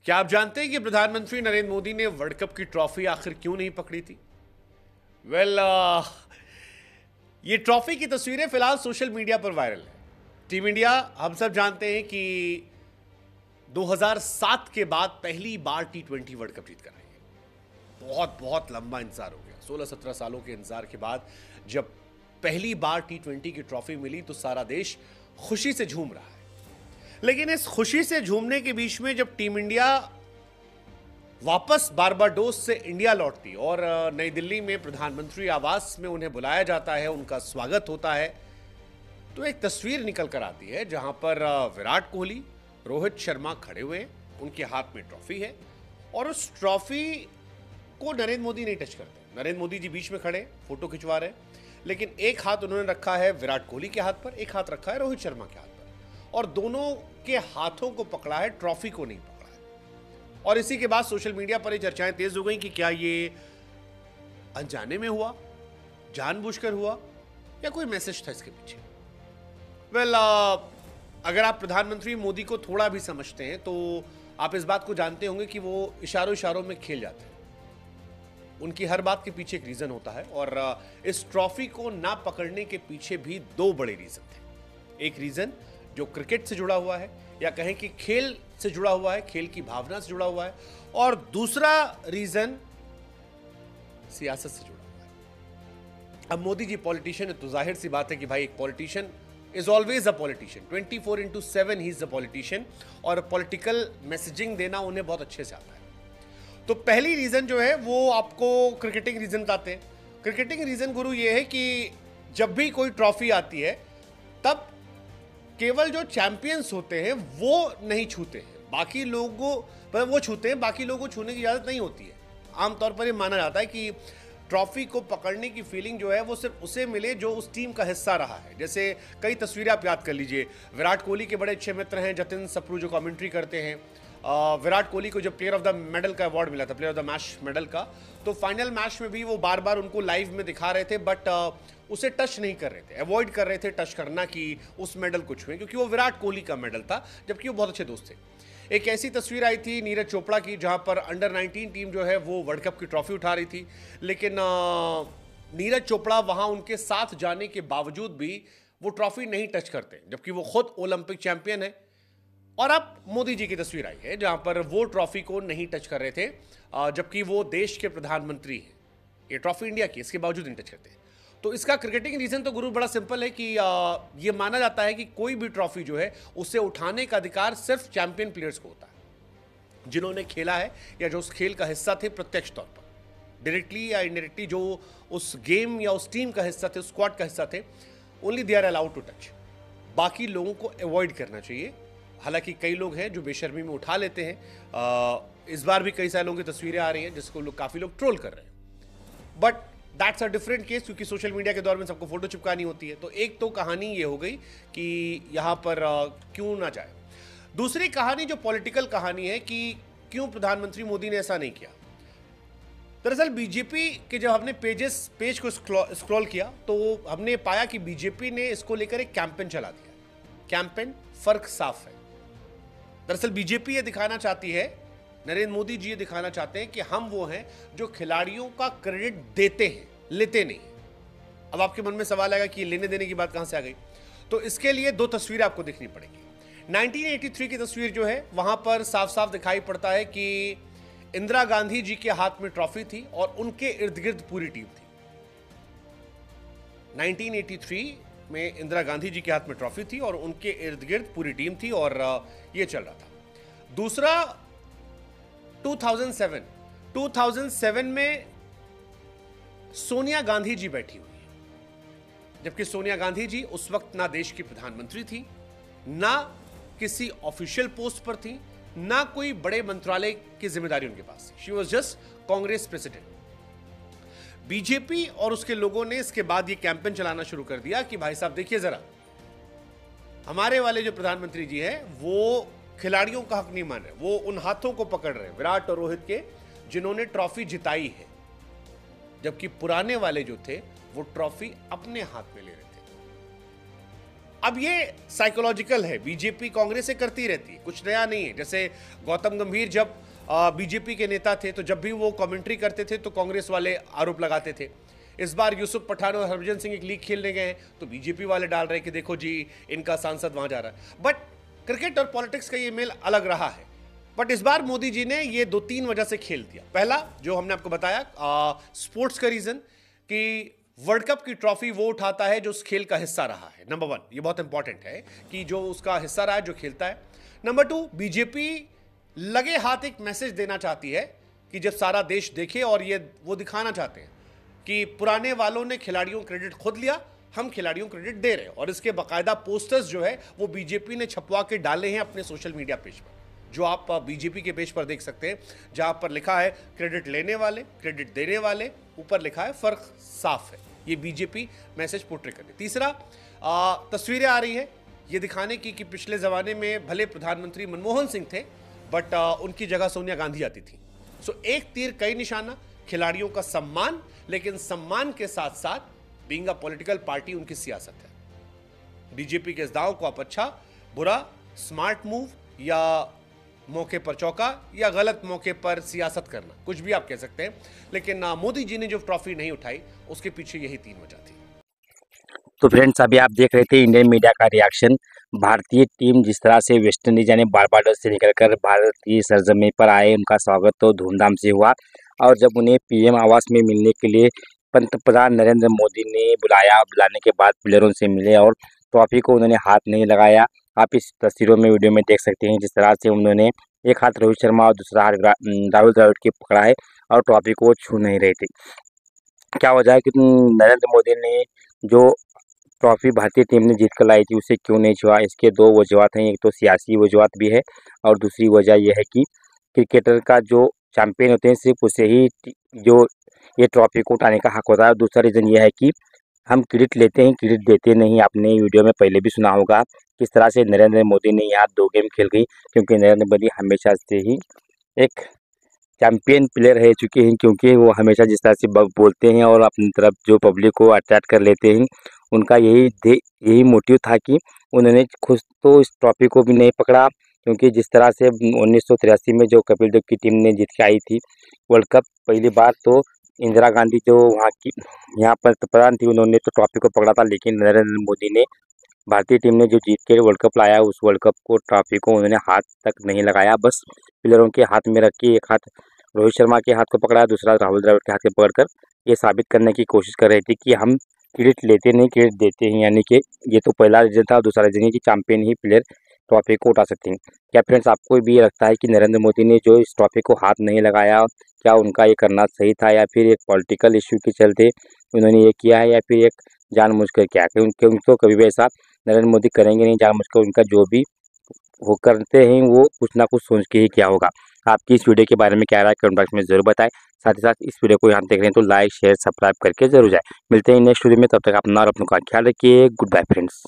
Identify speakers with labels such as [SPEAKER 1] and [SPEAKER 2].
[SPEAKER 1] क्या आप जानते हैं कि प्रधानमंत्री नरेंद्र मोदी ने वर्ल्ड कप की ट्रॉफी आखिर क्यों नहीं पकड़ी थी? वेल ये ट्रॉफी की तस्वीरें फिलहाल सोशल मीडिया पर वायरल है। टीम इंडिया हम सब जानते हैं कि 2007 के बाद पहली बार T20 वर्ल्ड कप जीत कर रही है। बहुत बहुत लंबा इंतजार हो गया, 16-17 सालों के इंतजार के बाद जब पहली बार T20 की ट्रॉफी मिली तो सारा देश खुशी से झूम रहा है। लेकिन इस खुशी से झूमने के बीच में जब टीम इंडिया वापस बारबाडोस से इंडिया लौटती और नई दिल्ली में प्रधानमंत्री आवास में उन्हें बुलाया जाता है, उनका स्वागत होता है, तो एक तस्वीर निकल कर आती है जहां पर विराट कोहली, रोहित शर्मा खड़े हुए हैं, उनके हाथ में ट्रॉफी है और उस ट्रॉफी को नरेंद्र मोदी नहीं टच करते। नरेंद्र मोदी जी बीच में खड़े फोटो खिंचवा रहे हैं, लेकिन एक हाथ उन्होंने रखा है विराट कोहली के हाथ पर, एक हाथ रखा है रोहित शर्मा के हाथ पर, और दोनों के हाथों को पकड़ा है, ट्रॉफी को नहीं पकड़ा है। और इसी के बाद सोशल मीडिया पर ये चर्चाएं तेज हो गई कि क्या ये अनजाने में हुआ, जानबूझकर हुआ, या कोई मैसेज था इसके पीछे। वेल अगर आप प्रधानमंत्री मोदी को थोड़ा भी समझते हैं तो आप इस बात को जानते होंगे कि वो इशारों इशारों में खेल जाते हैं। उनकी हर बात के पीछे एक रीजन होता है और इस ट्रॉफी को ना पकड़ने के पीछे भी दो बड़े रीजन थे। एक रीजन जो क्रिकेट से जुड़ा हुआ है, या कहें कि खेल से जुड़ा हुआ है, खेल की भावना से जुड़ा हुआ है, और दूसरा रीजन सियासत से जुड़ा हुआ है। अब मोदी जी पॉलिटिशियन है तो जाहिर सी बात है कि भाई एक politician is always a politician, 24/7 he is a politician, और पॉलिटिकल मैसेजिंग देना उन्हें बहुत अच्छे से आता है। तो पहली रीजन जो है वो आपको क्रिकेटिंग रीजन बताते हैं। क्रिकेटिंग रीजन गुरु ये है कि जब भी कोई ट्रॉफी आती है तब केवल जो चैंपियंस होते हैं वो नहीं छूते हैं, बाकी लोगों पर वो छूते हैं, बाकी लोगों को छूने की इजाजत नहीं होती है। आमतौर पर ये माना जाता है कि ट्रॉफी को पकड़ने की फीलिंग जो है वो सिर्फ उसे मिले जो उस टीम का हिस्सा रहा है। जैसे कई तस्वीरें आप याद कर लीजिए, विराट कोहली के बड़े अच्छे मित्र हैं जतिन सप्रू जो कमेंट्री करते हैं। विराट कोहली को जब प्लेयर ऑफ द मेडल का अवार्ड मिला था, player of the match medal का, तो फाइनल मैच में भी वो बार बार उनको लाइव में दिखा रहे थे, बट उसे टच नहीं कर रहे थे, अवॉइड कर रहे थे टच करना कि उस मेडल को छुएं, क्योंकि वो विराट कोहली का मेडल था, जबकि वो बहुत अच्छे दोस्त थे। एक ऐसी तस्वीर आई थी नीरज चोपड़ा की जहां पर अंडर 19 टीम जो है वो वर्ल्ड कप की ट्रॉफी उठा रही थी, लेकिन नीरज चोपड़ा वहां उनके साथ जाने के बावजूद भी वो ट्रॉफी नहीं टच करते, जबकि वो खुद ओलंपिक चैंपियन है। और अब मोदी जी की तस्वीर आई है जहां पर वो ट्रॉफी को नहीं टच कर रहे थे, जबकि वो देश के प्रधानमंत्री हैं। ये ट्रॉफी इंडिया की, इसके बावजूद नहीं टच करते। तो इसका क्रिकेटिंग रीजन तो गुरु बड़ा सिंपल है कि ये माना जाता है कि कोई भी ट्रॉफी जो है उसे उठाने का अधिकार सिर्फ चैंपियन प्लेयर्स को होता है, जिन्होंने खेला है या जो उस खेल का हिस्सा थे प्रत्यक्ष तौर पर, डायरेक्टली या इनडायरेक्टली जो उस गेम या उस टीम का हिस्सा थे, उस स्क्वाड का हिस्सा थे, only they are allowed to touch. बाकी लोगों को अवॉइड करना चाहिए। हालांकि कई लोग हैं जो बेशर्मी में उठा लेते हैं। इस बार भी कई सारे लोगों की तस्वीरें आ रही हैं जिसको लोग काफी लोग ट्रोल कर रहे हैं, but that's a different case, क्योंकि सोशल मीडिया के दौर में सबको फोटो चिपकानी होती है। तो एक तो कहानी ये हो गई कि यहां पर क्यों ना जाए। दूसरी कहानी जो पॉलिटिकल कहानी है कि क्यों प्रधानमंत्री मोदी ने ऐसा नहीं किया। दरअसल बीजेपी के जब हमने पेज को स्क्रॉल किया तो हमने पाया कि बीजेपी ने इसको लेकर एक कैंपेन चला दिया। कैंपेन फर्क साफ है। दरअसल बीजेपी ये दिखाना चाहती है, नरेंद्र मोदी जी ये दिखाना चाहते हैं कि हम वो हैं जो खिलाड़ियों का क्रेडिट देते हैं, लेते नहीं। अब आपके मन में सवाल आएगा कि लेने देने की बात कहां से आ गई, तो इसके लिए दो तस्वीरें आपको देखनी पड़ेगी। 1983 की तस्वीर जो है वहां पर साफ साफ दिखाई पड़ता है कि इंदिरा गांधी जी के हाथ में ट्रॉफी थी और उनके इर्द गिर्द पूरी टीम थी। 1983 में इंदिरा गांधी जी के हाथ में ट्रॉफी थी और उनके इर्द गिर्द पूरी टीम थी और ये चल रहा था। दूसरा 2007 में सोनिया गांधी जी बैठी हुई है, जबकि सोनिया गांधी जी उस वक्त ना देश की प्रधानमंत्री थी, ना किसी ऑफिशियल पोस्ट पर थी, ना कोई बड़े मंत्रालय की जिम्मेदारी उनके पास थी। She was just Congress president. BJP और उसके लोगों ने इसके बाद ये कैंपेन चलाना शुरू कर दिया कि भाई साहब देखिए जरा, हमारे वाले जो प्रधानमंत्री जी हैं वो खिलाड़ियों का हक नहीं मान रहे, वो उन हाथों को पकड़ रहे हैं विराट और रोहित के जिन्होंने ट्रॉफी जिताई है, जबकि पुराने वाले जो थे वो ट्रॉफी अपने हाथ में ले रहे थे। अब ये साइकोलॉजिकल है, बीजेपी कांग्रेस से करती रहती है, कुछ नया नहीं है। जैसे गौतम गंभीर जब बीजेपी के नेता थे तो जब भी वो कमेंट्री करते थे तो कांग्रेस वाले आरोप लगाते थे। इस बार यूसुफ पठान और हरभजन सिंह एक लीग खेलने गए तो बीजेपी वाले डाल रहे कि देखो जी इनका सांसद वहां जा रहा है। बट क्रिकेट और पॉलिटिक्स का ये मेल अलग रहा है। बट इस बार मोदी जी ने ये 2-3 वजह से खेल दिया। पहला जो हमने आपको बताया स्पोर्ट्स का रीजन कि वर्ल्ड कप की ट्रॉफी वो उठाता है जो उस खेल का हिस्सा रहा है। नंबर 1 ये बहुत इंपॉर्टेंट है कि जो उसका हिस्सा रहा है, जो खेलता है। नंबर 2 बीजेपी लगे हाथ एक मैसेज देना चाहती है कि जब सारा देश देखे, और ये वो दिखाना चाहते हैं कि पुराने वालों ने खिलाड़ियों क्रेडिट खुद लिया, हम खिलाड़ियों क्रेडिट दे रहे हैं। और इसके बाकायदा पोस्टर्स जो है वो बीजेपी ने छपवा के डाले हैं अपने सोशल मीडिया पेज पर, जो आप बीजेपी के पेज पर देख सकते हैं, जहां पर लिखा है क्रेडिट लेने वाले, क्रेडिट देने वाले, ऊपर लिखा है फर्क साफ है। ये बीजेपी मैसेज पोर्ट्रे कर रही है। तीसरा, तस्वीरें आ रही है ये दिखाने की कि पिछले जमाने में भले प्रधानमंत्री मनमोहन सिंह थे बट उनकी जगह सोनिया गांधी आती थी। सो एक तीर कई निशाना, खिलाड़ियों का सम्मान, लेकिन सम्मान के साथ साथ बीइंग अ पॉलिटिकल पार्टी उनकी सियासत है। बीजेपी के इस दाव को आप अच्छा, बुरा, स्मार्ट मूव या मौके पर चौका या गलत मौके पर सियासत करना, कुछ भी आप कह सकते हैं, लेकिन मोदी जी ने जो ट्रॉफी नहीं उठाई उसके पीछे यही 3 वजह थी।
[SPEAKER 2] तो फ्रेंड्स, अभी आप देख रहे थे इंडियन मीडिया का रिएक्शन। भारतीय टीम जिस तरह से वेस्ट इंडीज यानी बारबाडोस से निकलकर भारतीय सरजमीन पर आए, उनका स्वागत तो धूमधाम से हुआ। और जब उन्हें पीएम आवास में मिलने के लिए पंतप्रधान नरेंद्र मोदी ने बुलाया, बुलाने के बाद प्लेयरों से मिले और ट्रॉफी को उन्होंने हाथ नहीं लगाया। आप इस तस्वीरों में, वीडियो में देख सकते हैं जिस तरह से उन्होंने एक हाथ रोहित शर्मा और दूसरा हाथ राहुल द्रविड़ की पकड़ा है और ट्रॉफी को छू नहीं रहे थे। क्या वजह है कि नरेंद्र मोदी ने जो ट्रॉफी भारतीय टीम ने जीत कर लाई थी उसे क्यों नहीं छुआ? इसके 2 वजूहत हैं। एक तो सियासी वजूहत भी है और दूसरी वजह यह है कि क्रिकेटर का जो चैंपियन होते हैं सिर्फ उसे ही जो ये ट्रॉफी को उठाने का हक होता है। और दूसरा रीज़न यह है कि हम क्रेडिट लेते हैं, क्रेडिट देते नहीं। आपने वीडियो में पहले भी सुना होगा किस तरह से नरेंद्र मोदी ने यहाँ 2 गेम खेल गई, क्योंकि नरेंद्र मोदी हमेशा से ही एक चैंपियन प्लेयर रह चुके हैं, क्योंकि वो हमेशा जिस तरह से बोलते हैं और अपनी तरफ जो पब्लिक को अट्रैक्ट कर लेते हैं, उनका यही मोटिव था कि उन्होंने खुद तो इस ट्रॉफी को भी नहीं पकड़ा। क्योंकि जिस तरह से 1983 में जो कपिल देव की टीम ने जीत के आई थी वर्ल्ड कप पहली बार, तो इंदिरा गांधी जो वहाँ की यहाँ पर प्रधान थी, उन्होंने तो ट्रॉफी को पकड़ा था। लेकिन नरेंद्र मोदी ने, भारतीय टीम ने जो जीत के वर्ल्ड कप लाया, उस वर्ल्ड कप को, ट्रॉफी को उन्होंने हाथ तक नहीं लगाया। बस प्लेयरों के हाथ में रख के एक हाथ रोहित शर्मा के हाथ को पकड़ा, दूसरा राहुल द्रविड़ के हाथ को पकड़कर ये साबित करने की कोशिश कर रही थी कि हम क्रेडिट लेते नहीं, क्रेडिट देते हैं। यानी कि ये तो पहला रीजन था। और दूसरा रीजन है कि चैंपियन ही प्लेयर ट्रॉफी को उठा सकते हैं। क्या फ्रेंड्स, आपको भी लगता है कि नरेंद्र मोदी ने जो इस ट्रॉफी को हाथ नहीं लगाया, क्या उनका ये करना सही था, या फिर एक पॉलिटिकल इश्यू के चलते उन्होंने ये किया है, या फिर एक जानबूझकर किया? क्योंकि उनको कभी भी ऐसा नरेंद्र मोदी करेंगे नहीं जानबूझकर। उनका जो भी वो करते हैं वो कुछ ना कुछ सोच के ही किया होगा। आपकी इस वीडियो के बारे में क्या राय है कमेंट बॉक्स में जरूर बताएं। साथ ही साथ इस वीडियो को यहाँ देख रहे हैं तो लाइक शेयर सब्सक्राइब करके जरूर जाए। मिलते हैं नेक्स्ट वीडियो में, तब तक अपना और अपनों का ख्याल रखिए। Goodbye friends.